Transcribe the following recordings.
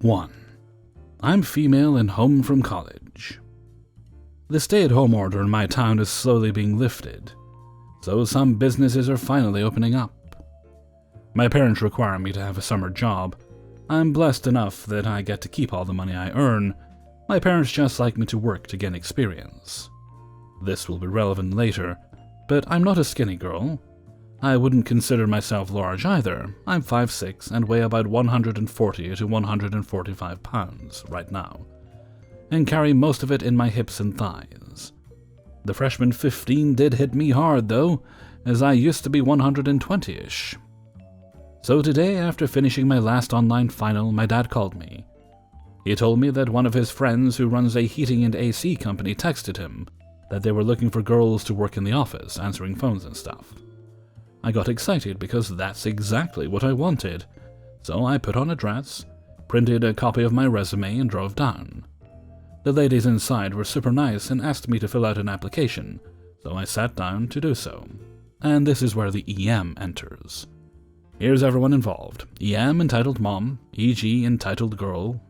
1. I'm female and home from college. The stay-at-home order in my town is slowly being lifted, so some businesses are finally opening up. My parents require me to have a summer job. I'm blessed enough that I get to keep all the money I earn. My parents just like me to work to gain experience. This will be relevant later, but I'm not a skinny girl. I wouldn't consider myself large either. I'm 5'6" and weigh about 140 to 145 pounds right now, and carry most of it in my hips and thighs. The freshman 15 did hit me hard though, as I used to be 120-ish. So today, after finishing my last online final, my dad called me. He told me that one of his friends who runs a heating and AC company texted him that they were looking for girls to work in the office, answering phones and stuff. I got excited because that's exactly what I wanted, so I put on a dress, printed a copy of my resume, and drove down. The ladies inside were super nice and asked me to fill out an application, so I sat down to do so. And this is where the EM enters. Here's everyone involved. EM entitled mom, EG entitled girl,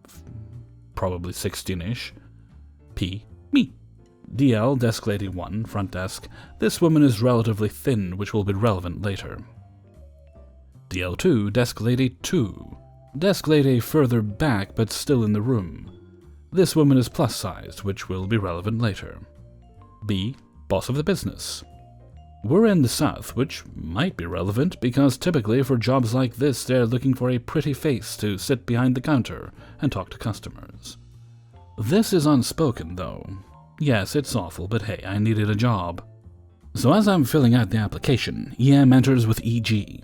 probably 16-ish, P, me. DL, desk lady 1, front desk. This woman is relatively thin, which will be relevant later. DL2, desk lady 2. Desk lady further back, but still in the room. This woman is plus-sized, which will be relevant later. B, boss of the business. We're in the South, which might be relevant, because typically for jobs like this, they're looking for a pretty face to sit behind the counter and talk to customers. This is unspoken, though. Yes, it's awful, but hey, I needed a job. So as I'm filling out the application, EM enters with EG.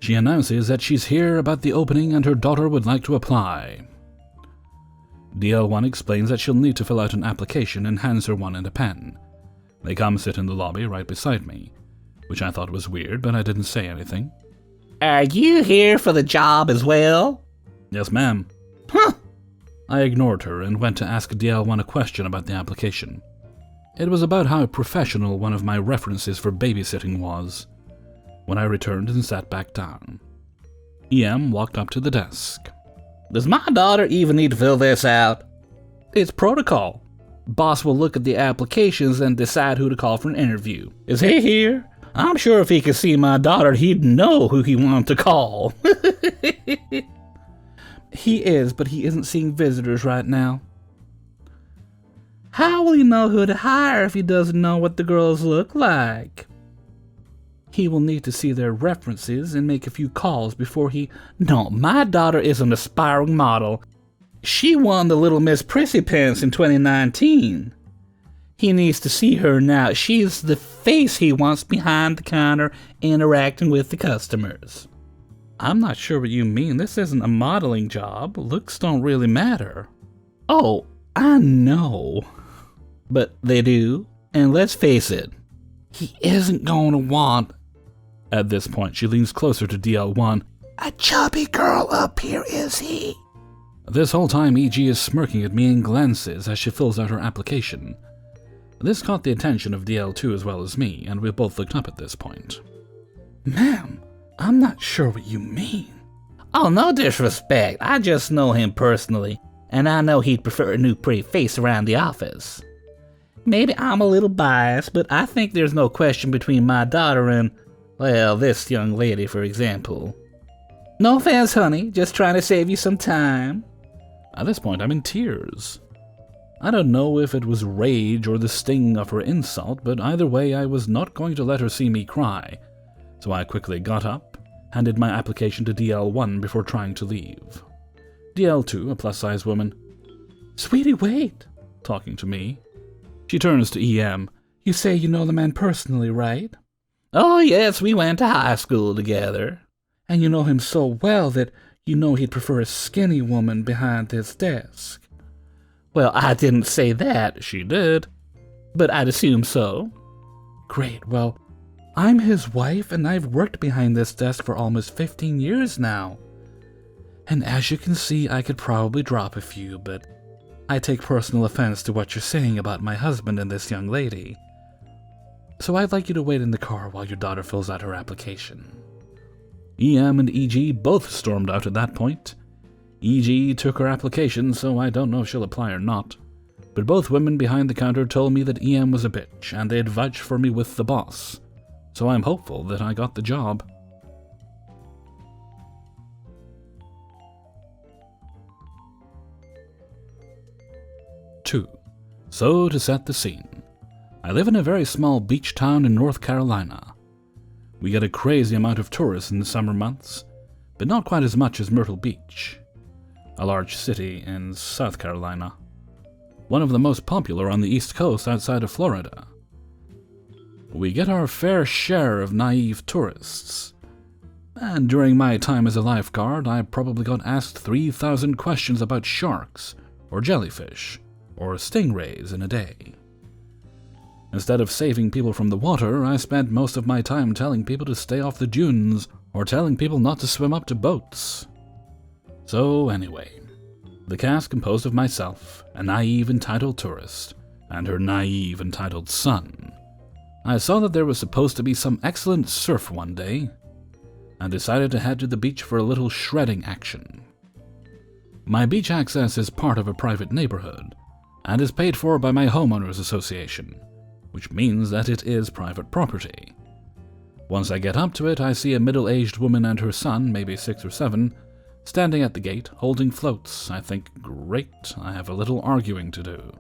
She announces that she's here about the opening and her daughter would like to apply. DL1 explains that she'll need to fill out an application and hands her one and a pen. They come sit in the lobby right beside me, which I thought was weird, but I didn't say anything. Are you here for the job as well? Yes, ma'am. Huh. I ignored her and went to ask DL1 a question about the application. It was about how professional one of my references for babysitting was. When I returned and sat back down, EM walked up to the desk. Does my daughter even need to fill this out? It's protocol. Boss will look at the applications and decide who to call for an interview. Is he here? I'm sure if he could see my daughter, he'd know who he wanted to call. He is, but he isn't seeing visitors right now. How will he know who to hire if he doesn't know what the girls look like? He will need to see their references and make a few calls before he... No, my daughter is an aspiring model. She won the Little Miss Prissy Pants in 2019. He needs to see her now. She's the face he wants behind the counter interacting with the customers. I'm not sure what you mean. This isn't a modeling job. Looks don't really matter. Oh, I know. But they do. And let's face it, he isn't going to want... At this point, she leans closer to DL1. A chubby girl up here, is he? This whole time, EG is smirking at me and glances as she fills out her application. This caught the attention of DL2 as well as me, and we both looked up at this point. Ma'am, I'm not sure what you mean. Oh, no disrespect. I just know him personally, and I know he'd prefer a new pretty face around the office. Maybe I'm a little biased, but I think there's no question between my daughter and, well, this young lady, for example. No offense, honey, just trying to save you some time. At this point, I'm in tears. I don't know if it was rage or the sting of her insult, but either way, I was not going to let her see me cry. So I quickly got up, handed my application to DL1 before trying to leave. DL2, a plus-size woman. Sweetie, wait, talking to me. She turns to EM. You say you know the man personally, right? Oh, yes, we went to high school together. And you know him so well that you know he'd prefer a skinny woman behind his desk. Well, I didn't say that. She did. But I'd assume so. Great, well, I'm his wife, and I've worked behind this desk for almost 15 years now. And as you can see, I could probably drop a few, but I take personal offense to what you're saying about my husband and this young lady. So I'd like you to wait in the car while your daughter fills out her application. EM and EG both stormed out at that point. E.g. took her application, so I don't know if she'll apply or not. But both women behind the counter told me that EM was a bitch, and they'd vouch for me with the boss. So I'm hopeful that I got the job. Two. So to set the scene. I live in a very small beach town in North Carolina. We get a crazy amount of tourists in the summer months, but not quite as much as Myrtle Beach, a large city in South Carolina, one of the most popular on the East Coast outside of Florida. We get our fair share of naive tourists, and during my time as a lifeguard, I probably got asked 3,000 questions about sharks, or jellyfish, or stingrays in a day. Instead of saving people from the water, I spent most of my time telling people to stay off the dunes, or telling people not to swim up to boats. So anyway, the cast composed of myself, a naive entitled tourist, and her naive entitled son. I saw that there was supposed to be some excellent surf one day, and decided to head to the beach for a little shredding action. My beach access is part of a private neighborhood, and is paid for by my homeowners association, which means that it is private property. Once I get up to it, I see a middle-aged woman and her son, maybe 6 or 7, standing at the gate, holding floats. I think, great, I have a little arguing to do.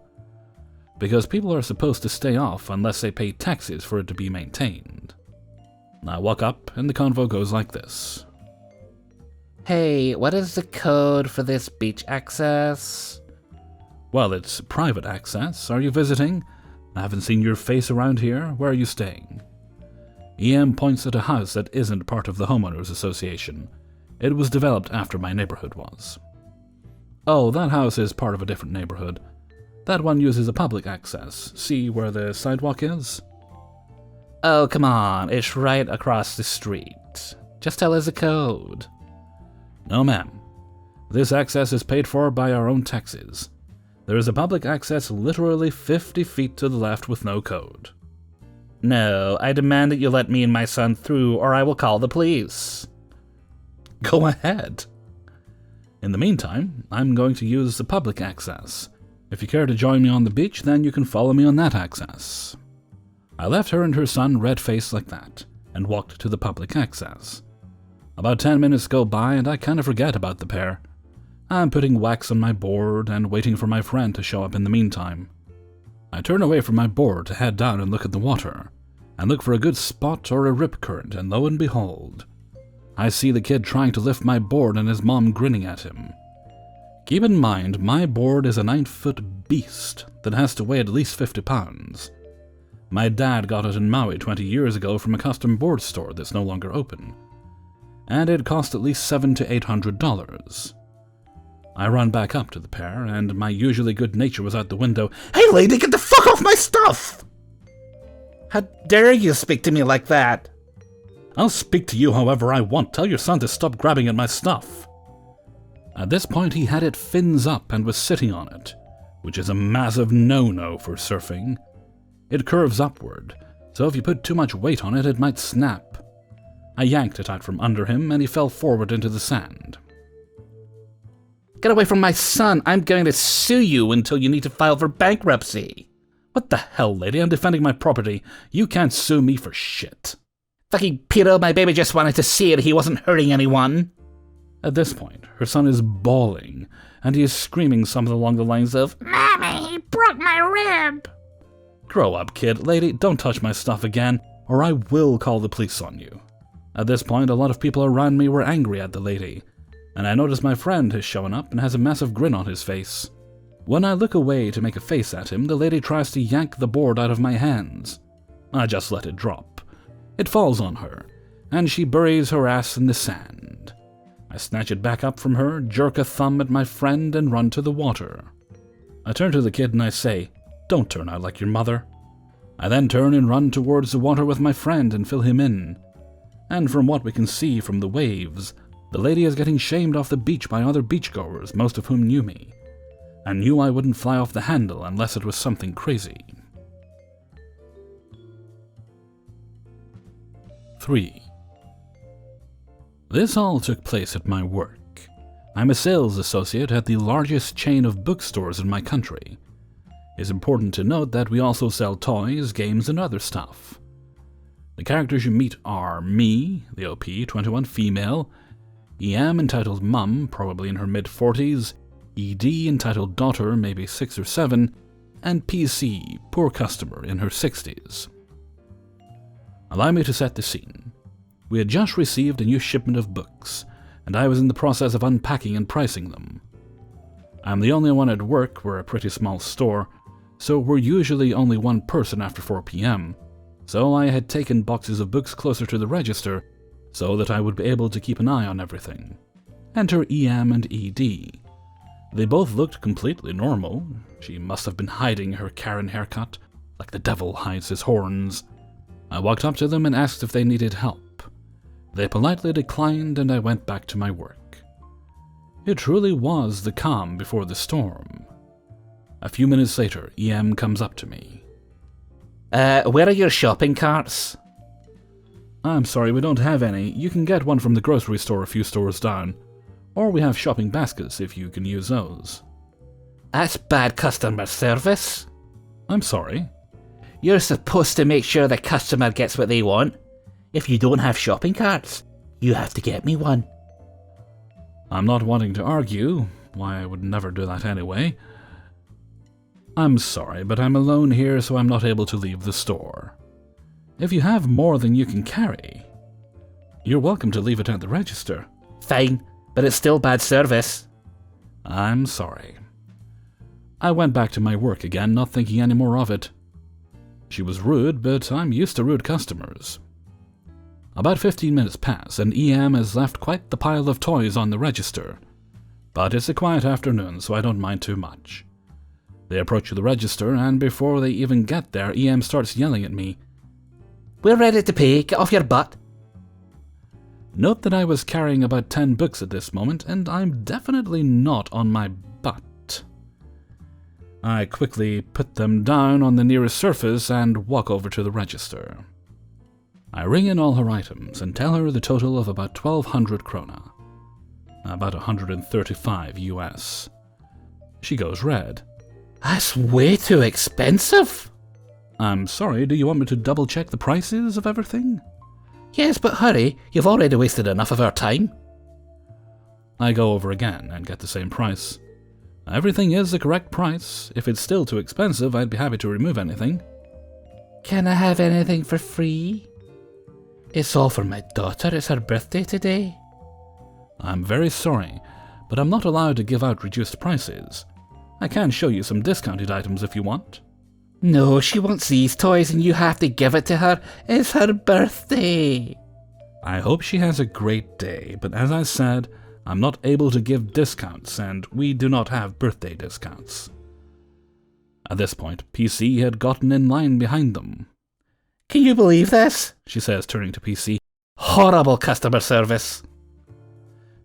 Because people are supposed to stay off unless they pay taxes for it to be maintained. I walk up, and the convo goes like this. Hey, what is the code for this beach access? Well, it's private access. Are you visiting? I haven't seen your face around here. Where are you staying? EM points at a house that isn't part of the homeowners association. It was developed after my neighborhood was. Oh, that house is part of a different neighborhood. That one uses a public access. See where the sidewalk is? Oh, come on, it's right across the street. Just tell us the code. No, ma'am. This access is paid for by our own taxes. There is a public access literally 50 feet to the left with no code. No, I demand that you let me and my son through, or I will call the police. Go ahead. In the meantime, I'm going to use the public access. If you care to join me on the beach, then you can follow me on that access. I left her and her son red-faced like that, and walked to the public access. About 10 minutes go by, and I kind of forget about the pair. I'm putting wax on my board and waiting for my friend to show up in the meantime. I turn away from my board to head down and look at the water, and look for a good spot or a rip current, and lo and behold, I see the kid trying to lift my board and his mom grinning at him. Keep in mind, my board is a 9-foot beast that has to weigh at least 50 pounds. My dad got it in Maui 20 years ago from a custom board store that's no longer open, and it cost at least $700 to $800. I run back up to the pair, and my usually good nature was out the window. Hey lady, get the fuck off my stuff! How dare you speak to me like that? I'll speak to you however I want. Tell your son to stop grabbing at my stuff. At this point he had it fins up and was sitting on it, which is a massive no-no for surfing. It curves upward, so if you put too much weight on it, it might snap. I yanked it out from under him, and he fell forward into the sand. Get away from my son! I'm going to sue you until you need to file for bankruptcy! What the hell, lady? I'm defending my property. You can't sue me for shit. Fucking pedo, my baby just wanted to see it. He wasn't hurting anyone. At this point, her son is bawling, and he is screaming something along the lines of, Mommy, he broke my rib! Grow up, kid. Lady, don't touch my stuff again, or I will call the police on you. At this point, a lot of people around me were angry at the lady, and I notice my friend has shown up and has a massive grin on his face. When I look away to make a face at him, the lady tries to yank the board out of my hands. I just let it drop. It falls on her, and she buries her ass in the sand. I snatch it back up from her, jerk a thumb at my friend, and run to the water. I turn to the kid and I say, "Don't turn out like your mother." I then turn and run towards the water with my friend and fill him in. And from what we can see from the waves, the lady is getting shamed off the beach by other beachgoers, most of whom knew me, and knew I wouldn't fly off the handle unless it was something crazy. 3. This all took place at my work. I'm a sales associate at the largest chain of bookstores in my country. It's important to note that we also sell toys, games, and other stuff. The characters you meet are me, the OP, 21 female, EM entitled Mum, probably in her mid-40s, ED entitled Daughter, maybe 6 or 7, and PC, poor customer, in her 60s. Allow me to set the scene. We had just received a new shipment of books, and I was in the process of unpacking and pricing them. I'm the only one at work, we're a pretty small store, so we're usually only one person after 4 p.m., so I had taken boxes of books closer to the register so that I would be able to keep an eye on everything. Enter EM and ED. They both looked completely normal. She must have been hiding her Karen haircut, like the devil hides his horns. I walked up to them and asked if they needed help. They politely declined, and I went back to my work. It truly was the calm before the storm. A few minutes later, EM comes up to me. Where are your shopping carts? I'm sorry, we don't have any. You can get one from the grocery store a few stores down. Or we have shopping baskets if you can use those. That's bad customer service. I'm sorry. You're supposed to make sure the customer gets what they want. If you don't have shopping carts, you have to get me one. I'm not wanting to argue. Why, I would never do that anyway. I'm sorry, but I'm alone here, so I'm not able to leave the store. If you have more than you can carry, you're welcome to leave it at the register. Fine, but it's still bad service. I'm sorry. I went back to my work again, not thinking any more of it. She was rude, but I'm used to rude customers. About 15 minutes pass, and EM has left quite the pile of toys on the register. But it's a quiet afternoon, so I don't mind too much. They approach the register, and before they even get there, EM starts yelling at me. We're ready to pay, get off your butt. Note that I was carrying about 10 books at this moment, and I'm definitely not on my butt. I quickly put them down on the nearest surface and walk over to the register. I ring in all her items and tell her the total of about 1,200 krona, about 135 US. She goes red. That's way too expensive. I'm sorry, do you want me to double check the prices of everything? Yes, but hurry, you've already wasted enough of our time. I go over again and get the same price. Everything is the correct price. If it's still too expensive, I'd be happy to remove anything. Can I have anything for free? It's all for my daughter, it's her birthday today. I'm very sorry, but I'm not allowed to give out reduced prices. I can show you some discounted items if you want. No, she wants these toys and you have to give it to her. It's her birthday. I hope she has a great day, but as I said, I'm not able to give discounts, and we do not have birthday discounts. At this point, PC had gotten in line behind them. Can you believe this? She says, turning to PC. Horrible customer service.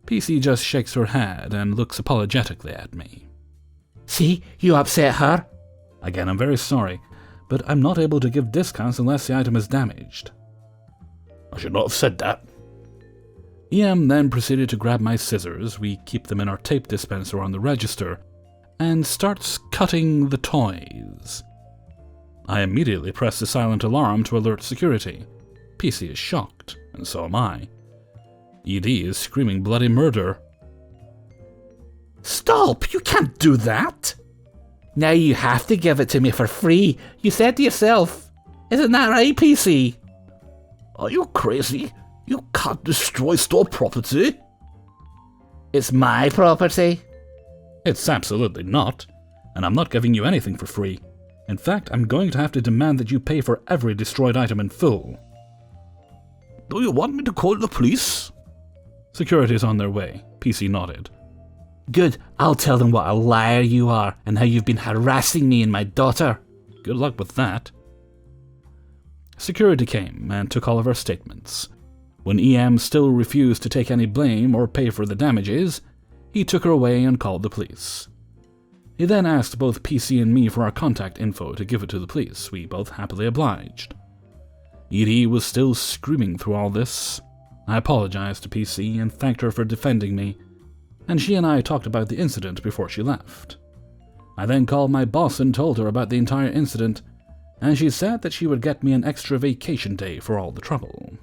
PC just shakes her head and looks apologetically at me. See, you upset her. Again, I'm very sorry, but I'm not able to give discounts unless the item is damaged. I should not have said that. EM then proceeded to grab my scissors, we keep them in our tape dispenser on the register, and starts cutting the toys. I immediately press the silent alarm to alert security. PC is shocked, and so am I. ED is screaming bloody murder. Stop! You can't do that! Now you have to give it to me for free. You said to yourself. Isn't that right, PC? Are you crazy? You can't destroy store property. It's my property. It's absolutely not, and I'm not giving you anything for free. In fact, I'm going to have to demand that you pay for every destroyed item in full. Do you want me to call the police? Security's on their way. PC nodded. Good, I'll tell them what a liar you are and how you've been harassing me and my daughter. Good luck with that. Security came and took all of our statements. When EM still refused to take any blame or pay for the damages, he took her away and called the police. He then asked both PC and me for our contact info to give it to the police. We both happily obliged. ED was still screaming through all this. I apologized to PC and thanked her for defending me. and she and I talked about the incident before she left. I then called my boss and told her about the entire incident, and she said that she would get me an extra vacation day for all the trouble.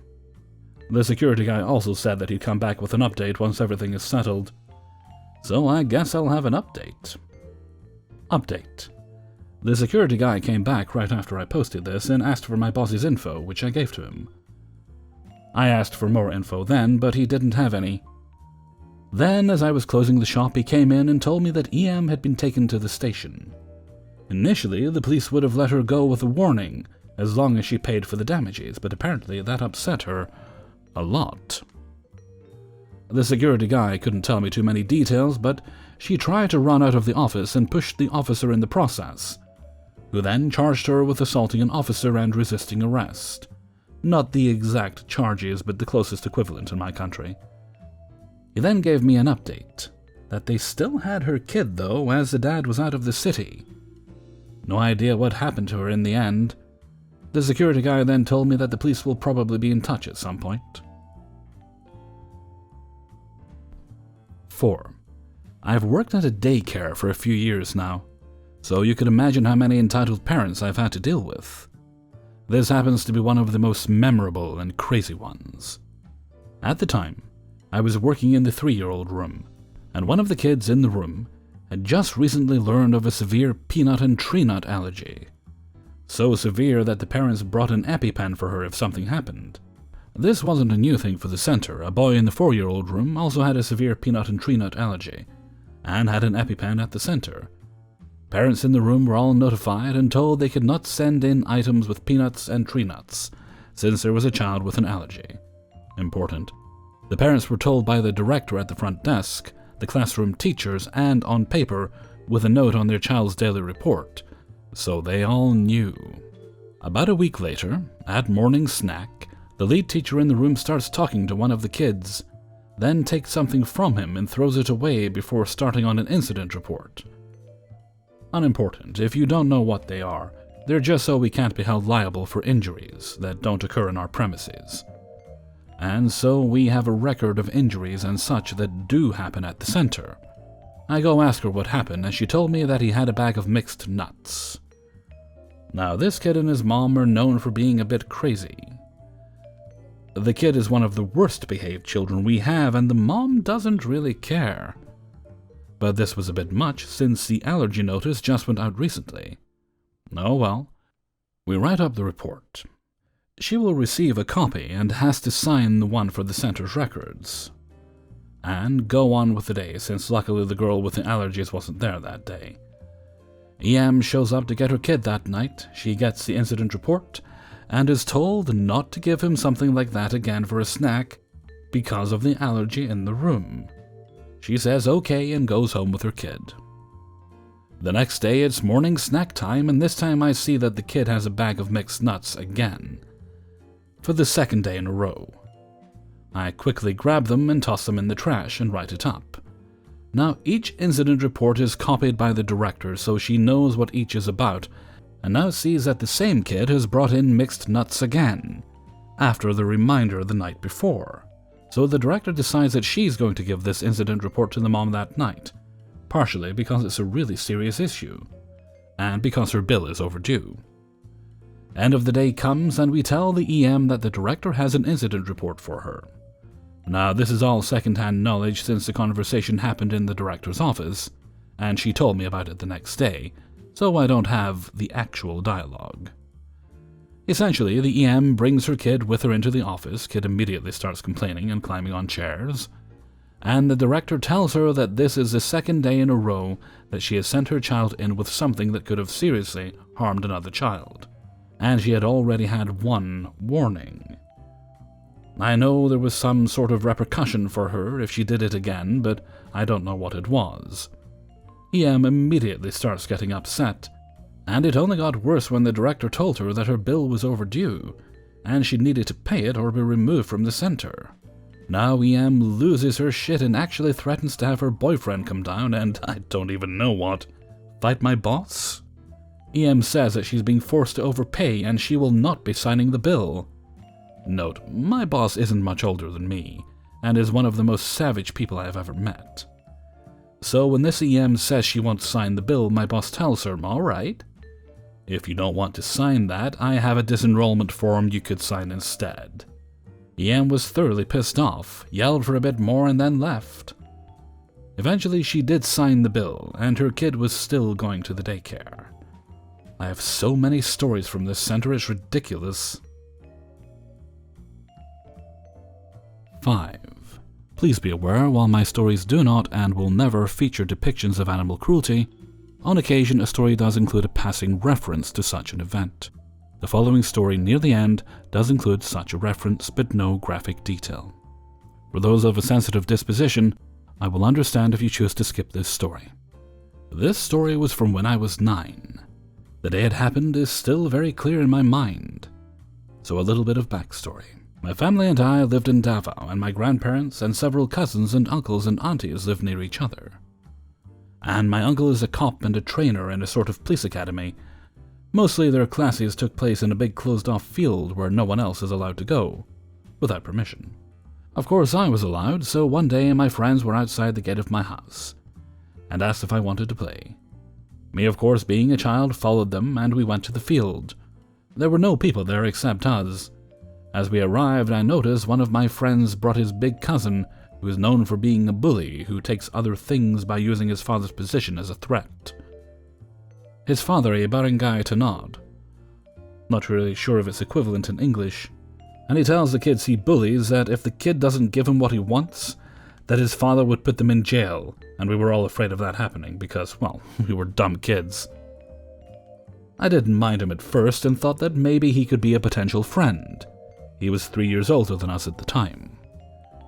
The security guy also said that he'd come back with an update once everything is settled, so I guess I'll have an update. Update. The security guy came back right after I posted this and asked for my boss's info, which I gave to him. I asked for more info then, but he didn't have any. Then, as I was closing the shop, he came in and told me that EM had been taken to the station. Initially, the police would have let her go with a warning, as long as she paid for the damages, but apparently that upset her a lot. The security guy couldn't tell me too many details, but she tried to run out of the office and pushed the officer in the process, who then charged her with assaulting an officer and resisting arrest. Not the exact charges, but the closest equivalent in my country. He then gave me an update, that they still had her kid though, as the dad was out of the city. No idea what happened to her in the end. The security guy then told me that the police will probably be in touch at some point. 4. I've worked at a daycare for a few years now, so you could imagine how many entitled parents I've had to deal with. This happens to be one of the most memorable and crazy ones. At the time, I was working in the 3-year-old room, and one of the kids in the room had just recently learned of a severe peanut and tree nut allergy. So severe that the parents brought an EpiPen for her if something happened. This wasn't a new thing for the center. A boy in the 4-year-old room also had a severe peanut and tree nut allergy, and had an EpiPen at the center. Parents in the room were all notified and told they could not send in items with peanuts and tree nuts, since there was a child with an allergy. Important. The parents were told by the director at the front desk, the classroom teachers, and on paper with a note on their child's daily report, so they all knew. About a week later, at morning snack, the lead teacher in the room starts talking to one of the kids, then takes something from him and throws it away before starting on an incident report. Unimportant. If you don't know what they are, they're just so we can't be held liable for injuries that don't occur in our premises. And so we have a record of injuries and such that do happen at the center. I go ask her what happened, and she told me that he had a bag of mixed nuts. Now, this kid and his mom are known for being a bit crazy. The kid is one of the worst behaved children we have, and the mom doesn't really care. But this was a bit much, since the allergy notice just went out recently. Oh well. We write up the report. She will receive a copy and has to sign the one for the center's records. And go on with the day, since luckily the girl with the allergies wasn't there that day. EM shows up to get her kid that night. She gets the incident report, and is told not to give him something like that again for a snack because of the allergy in the room. She says okay and goes home with her kid. The next day it's morning snack time, and this time I see that the kid has a bag of mixed nuts again. For the second day in a row. I quickly grab them and toss them in the trash and write it up. Now each incident report is copied by the director, so she knows what each is about, and now sees that the same kid has brought in mixed nuts again, after the reminder the night before. So the director decides that she's going to give this incident report to the mom that night, partially because it's a really serious issue, and because her bill is overdue. End of the day comes, and we tell the EM that the director has an incident report for her. Now, this is all second-hand knowledge since the conversation happened in the director's office, and she told me about it the next day, so I don't have the actual dialogue. Essentially, the EM brings her kid with her into the office. Kid immediately starts complaining and climbing on chairs, and the director tells her that this is the second day in a row that she has sent her child in with something that could have seriously harmed another child, and she had already had one warning. I know there was some sort of repercussion for her if she did it again, but I don't know what it was. EM immediately starts getting upset, and it only got worse when the director told her that her bill was overdue, and she needed to pay it or be removed from the center. Now EM loses her shit and actually threatens to have her boyfriend come down and I don't even know what. Fight my boss? EM says that she's being forced to overpay and she will not be signing the bill. Note, my boss isn't much older than me, and is one of the most savage people I have ever met. So when this EM says she won't sign the bill, my boss tells her, alright, if you don't want to sign that, I have a disenrollment form you could sign instead. EM was thoroughly pissed off, yelled for a bit more, and then left. Eventually she did sign the bill, and her kid was still going to the daycare. I have so many stories from this center, it's ridiculous. 5. Please be aware, while my stories do not and will never feature depictions of animal cruelty, on occasion a story does include a passing reference to such an event. The following story near the end does include such a reference, but no graphic detail. For those of a sensitive disposition, I will understand if you choose to skip this story. This story was from when I was 9. The day it happened is still very clear in my mind. So a little bit of backstory. My family and I lived in Davao, and my grandparents and several cousins and uncles and aunties lived near each other. And my uncle is a cop and a trainer in a sort of police academy. Mostly their classes took place in a big closed-off field where no one else is allowed to go, without permission. Of course I was allowed, so one day my friends were outside the gate of my house, and asked if I wanted to play. Me, of course, being a child, followed them, and we went to the field. There were no people there except us. As we arrived, I noticed one of my friends brought his big cousin, who is known for being a bully who takes other things by using his father's position as a threat. His father, a barangay tanod. Not really sure of its equivalent in English. And he tells the kids he bullies that if the kid doesn't give him what he wants, that his father would put them in jail, and we were all afraid of that happening because, well, we were dumb kids. I didn't mind him at first and thought that maybe he could be a potential friend. He was 3 years older than us at the time.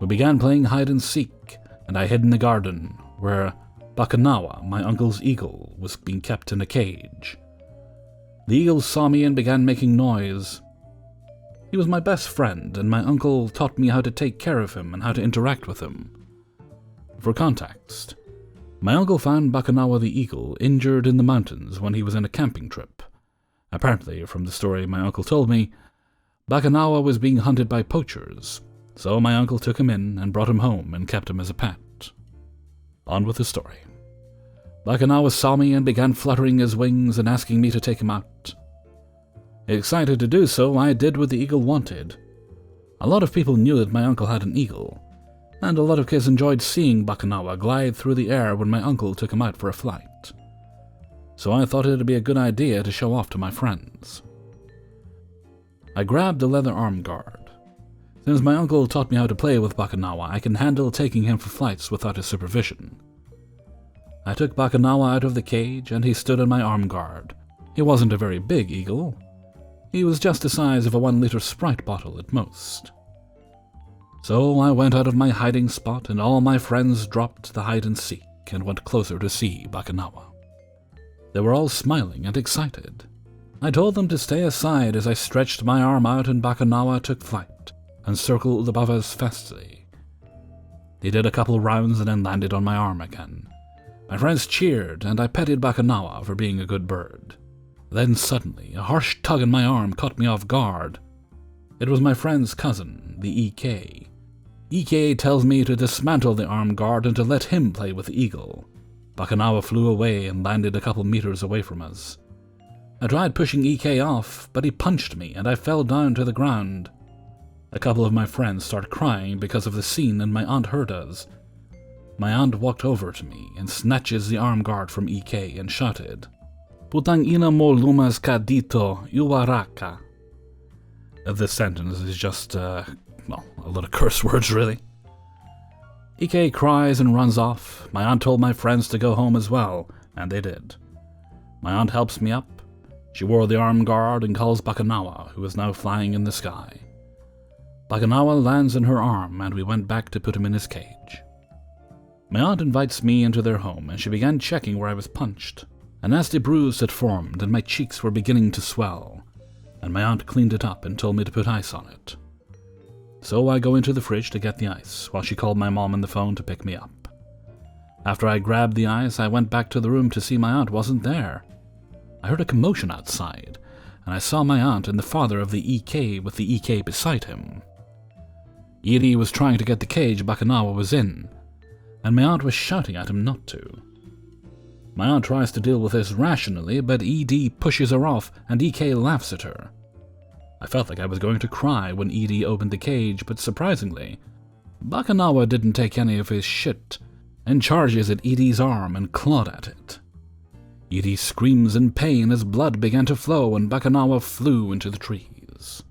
We began playing hide and seek, and I hid in the garden, where Bakanawa, my uncle's eagle, was being kept in a cage. The eagle saw me and began making noise. He was my best friend, and my uncle taught me how to take care of him and how to interact with him. For context, my uncle found Bakanawa the eagle injured in the mountains when he was in a camping trip. Apparently, from the story my uncle told me, Bakanawa was being hunted by poachers, so my uncle took him in and brought him home and kept him as a pet. On with the story. Bakanawa saw me and began fluttering his wings and asking me to take him out. Excited to do so, I did what the eagle wanted. A lot of people knew that my uncle had an eagle, and a lot of kids enjoyed seeing Bakanawa glide through the air when my uncle took him out for a flight. So I thought it would be a good idea to show off to my friends. I grabbed a leather arm guard. Since my uncle taught me how to play with Bakanawa, I can handle taking him for flights without his supervision. I took Bakanawa out of the cage, and he stood on my arm guard. He wasn't a very big eagle. He was just the size of a 1-liter Sprite bottle at most. So I went out of my hiding spot, and all my friends dropped the hide and seek and went closer to see Bakanawa. They were all smiling and excited. I told them to stay aside as I stretched my arm out, and Bakanawa took flight and circled above us fastly. He did a couple rounds and then landed on my arm again. My friends cheered, and I petted Bakanawa for being a good bird. Then suddenly, a harsh tug on my arm caught me off guard. It was my friend's cousin, the EK. EK tells me to dismantle the arm guard and to let him play with the eagle. Bakanawa flew away and landed a couple meters away from us. I tried pushing EK off, but he punched me and I fell down to the ground. A couple of my friends started crying because of the scene, and my aunt heard us. My aunt walked over to me and snatches the arm guard from EK and shouted, "Putang ina mo lumas ka dito, yuwaraka." This sentence is just, a lot of curse words, really. EK cries and runs off. My aunt told my friends to go home as well, and they did. My aunt helps me up. She wore the arm guard and calls Bakanawa, who is now flying in the sky. Bakanawa lands in her arm, and we went back to put him in his cage. My aunt invites me into their home, and she began checking where I was punched. A nasty bruise had formed, and my cheeks were beginning to swell, and my aunt cleaned it up and told me to put ice on it. So I go into the fridge to get the ice, while she called my mom on the phone to pick me up. After I grabbed the ice, I went back to the room to see my aunt wasn't there. I heard a commotion outside, and I saw my aunt and the father of the EK with the EK beside him. Iri was trying to get the cage Bakanawa was in. and my aunt was shouting at him not to. My aunt tries to deal with this rationally, but ED pushes her off and EK laughs at her. I felt like I was going to cry when ED opened the cage, but surprisingly, Bakanawa didn't take any of his shit and charges at ED's arm and clawed at it. ED screams in pain as blood began to flow and Bakanawa flew into the trees.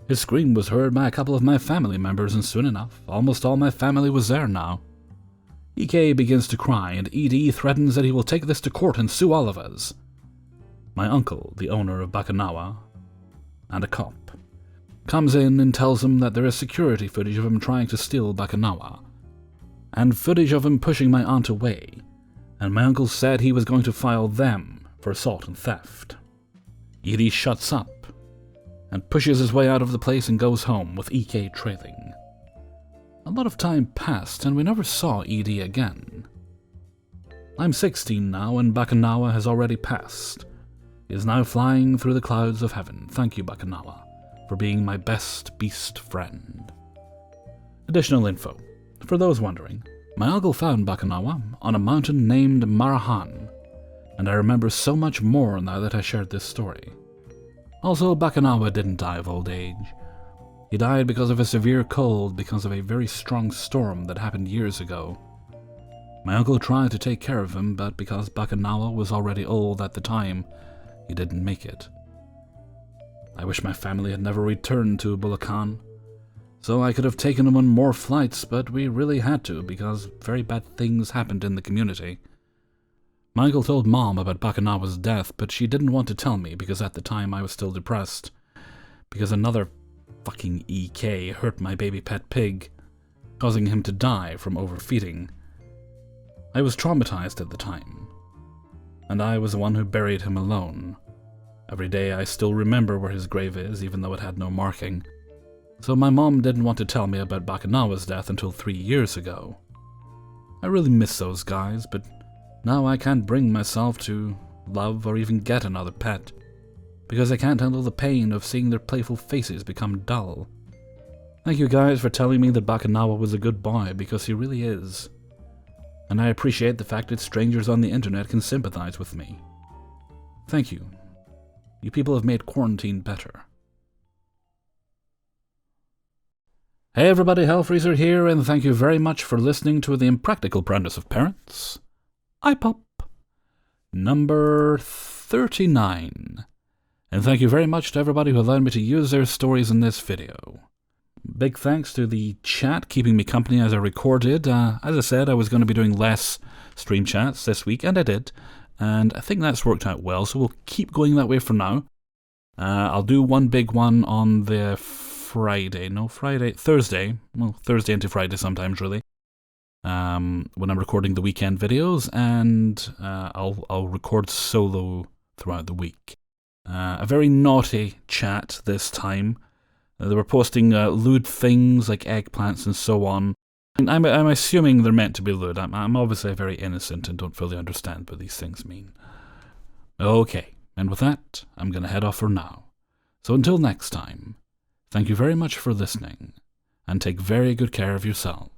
His scream was heard by a couple of my family members, and soon enough, almost all my family was there now. EK begins to cry, and ED threatens that he will take this to court and sue all of us. My uncle, the owner of Bakanawa, and a cop, comes in and tells him that there is security footage of him trying to steal Bakanawa, and footage of him pushing my aunt away, and my uncle said he was going to file them for assault and theft. ED shuts up and pushes his way out of the place and goes home, with EK trailing. A lot of time passed and we never saw ED again. I'm 16 now and Bakanawa has already passed. He is now flying through the clouds of heaven. Thank you, Bakanawa, for being my best beast friend. Additional info. For those wondering, my uncle found Bakanawa on a mountain named Marahan, and I remember so much more now that I shared this story. Also, Bakanawa didn't die of old age. He died because of a severe cold because of a very strong storm that happened years ago. My uncle tried to take care of him, but because Bakanawa was already old at the time, he didn't make it. I wish my family had never returned to Bulacan, so I could have taken him on more flights, but we really had to because very bad things happened in the community. My uncle told Mom about Bakanawa's death, but she didn't want to tell me because at the time I was still depressed, because another fucking EK hurt my baby pet pig, causing him to die from overfeeding. I was traumatized at the time, and I was the one who buried him alone. Every day I still remember where his grave is, even though it had no marking. So my mom didn't want to tell me about Bakanawa's death until 3 years ago. I really miss those guys, but now I can't bring myself to love or even get another pet, because I can't handle the pain of seeing their playful faces become dull. Thank you guys for telling me that Bakanawa was a good boy, because he really is. And I appreciate the fact that strangers on the internet can sympathize with me. Thank you. You people have made quarantine better. Hey everybody, Hellfreezer here, and thank you very much for listening to the Impractical Proudness of Parents. iPop number 39. And thank you very much to everybody who allowed me to use their stories in this video. Big thanks to the chat keeping me company as I recorded. As I said, I was going to be doing less stream chats this week, and I did. And I think that's worked out well, so we'll keep going that way for now. I'll do one big one on the Thursday. Well, Thursday into Friday sometimes, really. When I'm recording the weekend videos, and I'll record solo throughout the week. A very naughty chat this time. They were posting lewd things like eggplants and so on. And I'm assuming they're meant to be lewd. I'm obviously very innocent and don't fully understand what these things mean. Okay, and with that, I'm going to head off for now. So until next time, thank you very much for listening, and take very good care of yourselves.